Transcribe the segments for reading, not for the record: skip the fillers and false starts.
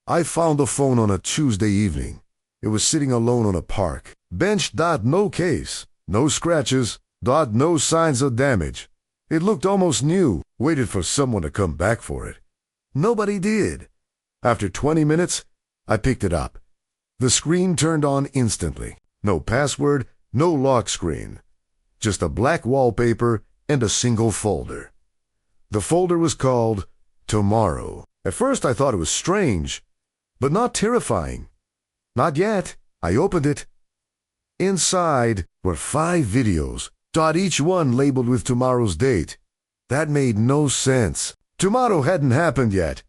I found the phone on a Tuesday evening. It was sitting alone on a park bench. No case, no scratches. No signs of damage. It looked almost new. Waited for someone to come back for it. Nobody did. After 20 minutes, I picked it up. The screen turned on instantly. No password, no lock screen. Just a black wallpaper and a single folder. The folder was called Tomorrow. At first I thought it was strange, but not terrifying. Not yet. I opened it. Inside were 5 videos, each one labeled with tomorrow's date. That made no sense. Tomorrow hadn't happened yet.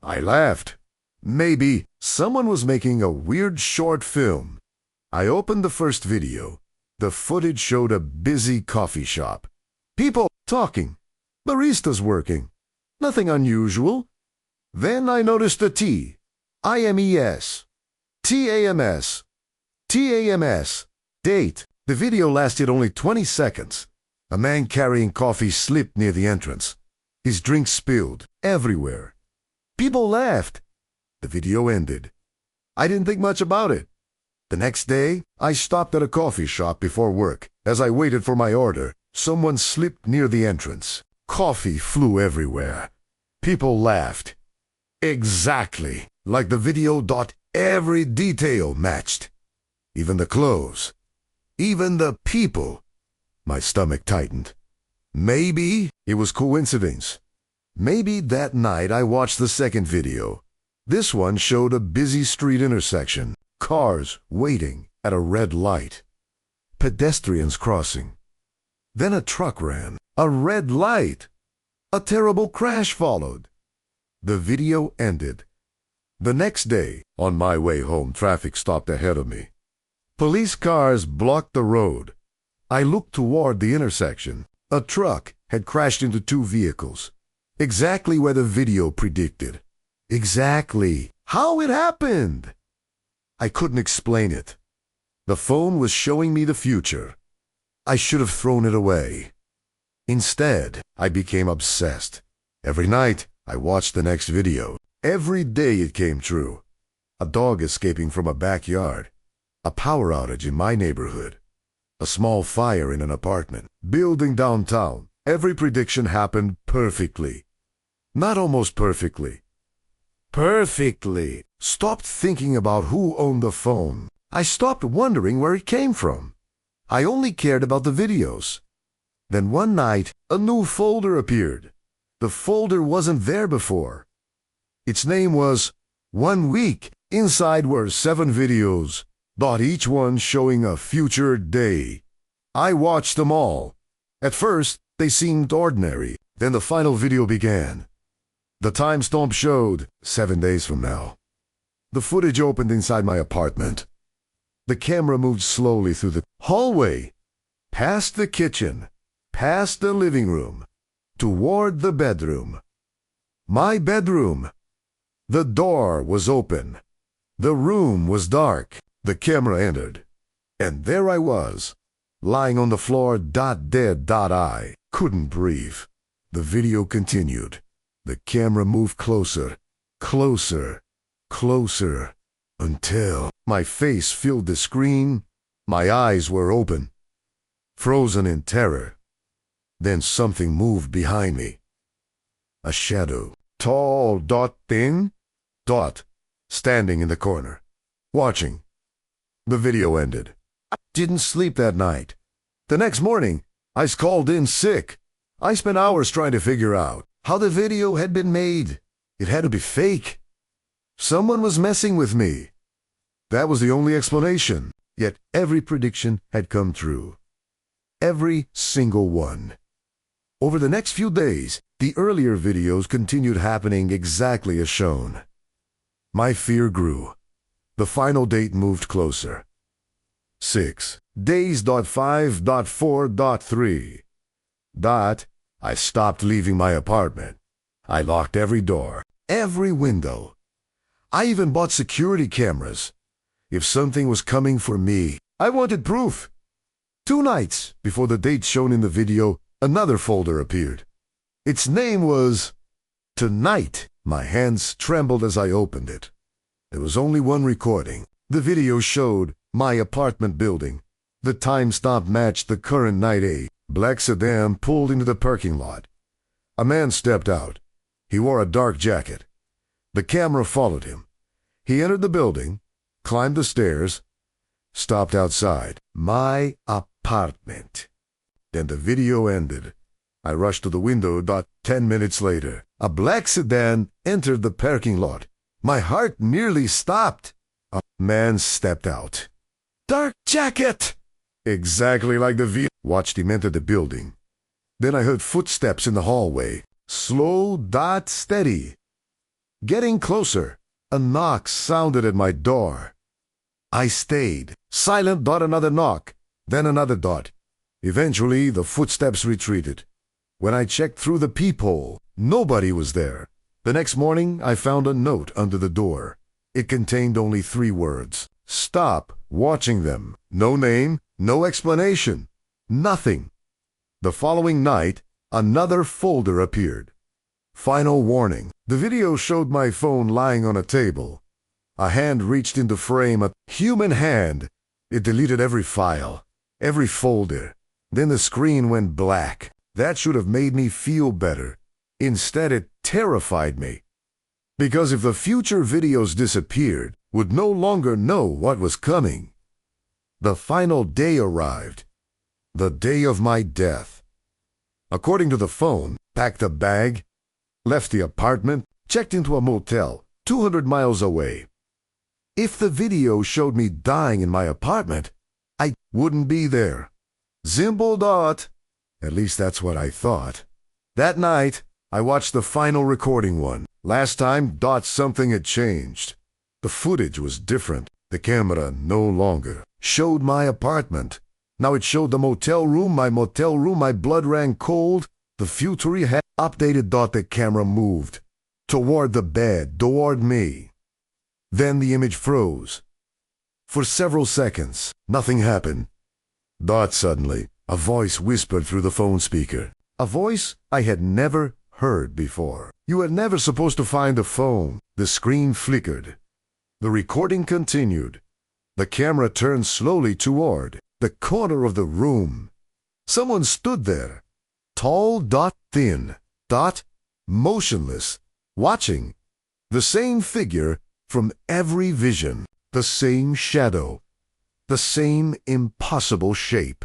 I laughed. Maybe someone was making a weird short film. I opened the first video. The footage showed a busy coffee shop. People talking. Baristas working. Nothing unusual. Then I noticed the T. IMES. TAMS. TAMS. Date. The video lasted only 20 seconds. A man carrying coffee slipped near the entrance. His drink spilled everywhere. People laughed. The video ended. I didn't think much about it. The next day, I stopped at a coffee shop before work. As I waited for my order, someone slipped near the entrance. Coffee flew everywhere. People laughed. Exactly like the video. Every detail matched. Even the clothes. Even the people. My stomach tightened. Maybe it was coincidence. Maybe that night I watched the second video. This one showed a busy street intersection. Cars waiting at a red light. Pedestrians crossing. Then a truck ran. A red light. A terrible crash followed. The video ended. The next day, on my way home, traffic stopped ahead of me. Police cars blocked the road. I looked toward the intersection. A truck had crashed into 2 vehicles. Exactly where the video predicted. Exactly how it happened. I couldn't explain it. The phone was showing me the future. I should have thrown it away. Instead, I became obsessed. Every night, I watched the next video. Every day it came true. A dog escaping from a backyard. A power outage in my neighborhood. A small fire in an apartment. Building downtown. Every prediction happened perfectly. Not almost perfectly. Perfectly. Stopped thinking about who owned the phone. I stopped wondering where it came from. I only cared about the videos. Then one night, a new folder appeared. The folder wasn't there before. Its name was 1 Week. Inside were 7 videos, each one showing a future day. I watched them all. At first, they seemed ordinary. Then the final video began. The timestamp showed 7 days from now. The footage opened inside my apartment. The camera moved slowly through the hallway, past the kitchen, past the living room, toward the bedroom. My bedroom. The door was open. The room was dark. The camera entered. And there I was, lying on the floor, dead. I couldn't breathe. The video continued. The camera moved closer, closer, closer, until my face filled the screen. My eyes were open, frozen in terror. Then something moved behind me. A shadow, tall, thin, standing in the corner, watching. The video ended. I didn't sleep that night. The next morning, I was called in sick. I spent hours trying to figure out how the video had been made. It had to be fake. Someone was messing with me. That was the only explanation. Yet every prediction had come true. Every single one. Over the next few days, the earlier videos continued happening exactly as shown. My fear grew. The final date moved closer. 6 days. 5.4.3. I stopped leaving my apartment. I locked every door, every window. I even bought security cameras. If something was coming for me, I wanted proof. 2 nights before the date shown in the video, another folder appeared. Its name was Tonight. My hands trembled as I opened it. There was only one recording. The video showed my apartment building. The timestamp matched the current night. A black sedan pulled into the parking lot. A man stepped out. He wore a dark jacket. The camera followed him. He entered the building, climbed the stairs, stopped outside my apartment. Then the video ended. I rushed to the window. 10 minutes later, a black sedan entered the parking lot. My heart nearly stopped. A man stepped out. Dark jacket! Exactly like the video. Watched him enter the building. Then I heard footsteps in the hallway. Slow, steady. Getting closer. A knock sounded at my door. I stayed. Silent. Another knock. Then another dot. Eventually, the footsteps retreated. When I checked through the peephole, nobody was there. The next morning, I found a note under the door. It contained only 3 words. Stop watching them. No name, no explanation. Nothing. The following night, another folder appeared. Final warning. The video showed my phone lying on a table. A hand reached into frame, a human hand. It deleted every file, every folder. Then the screen went black. That should have made me feel better. Instead, it terrified me. Because if the future videos disappeared, would no longer know what was coming. The final day arrived. The day of my death. According to the phone, packed a bag, left the apartment, checked into a motel 200 miles away. If the video showed me dying in my apartment, I wouldn't be there. Simple dot. At least that's what I thought. That night, I watched the final recording one. Last time, something had changed. The footage was different. The camera no longer showed my apartment. Now it showed the motel room, my motel room. My blood ran cold. The future had updated. The camera moved toward the bed, toward me. Then the image froze. For several seconds, nothing happened. Suddenly, a voice whispered through the phone speaker. A voice I had never heard before. You were never supposed to find the phone. The screen flickered. The recording continued. The camera turned slowly toward the corner of the room. Someone stood there. Tall, thin, motionless, watching. The same figure from every vision. The same shadow. The same impossible shape.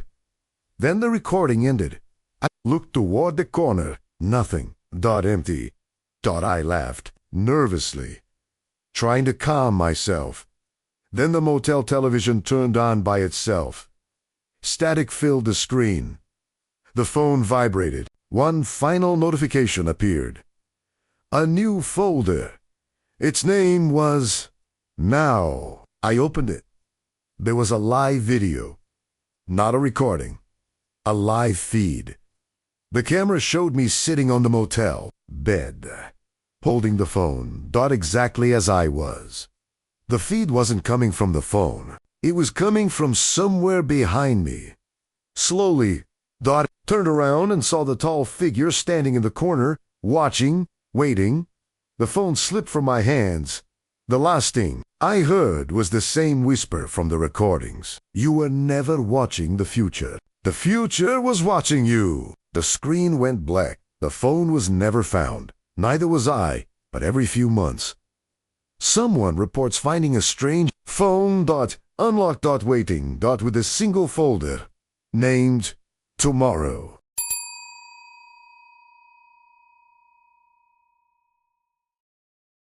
Then the recording ended. I looked toward the corner. Nothing. Empty. I laughed, nervously, trying to calm myself. Then the motel television turned on by itself. Static filled the screen. The phone vibrated. One final notification appeared. A new folder. Its name was Now. I opened it. There was a live video. Not a recording. A live feed. The camera showed me sitting on the motel bed, holding the phone, exactly as I was. The feed wasn't coming from the phone. It was coming from somewhere behind me. Slowly, turned around and saw the tall figure standing in the corner, watching, waiting. The phone slipped from my hands. The last thing I heard was the same whisper from the recordings. You were never watching the future. The future was watching you. The screen went black. The phone was never found. Neither was I, but every few months. Someone reports finding a strange phone. Unlocked. Waiting. With a single folder named Tomorrow.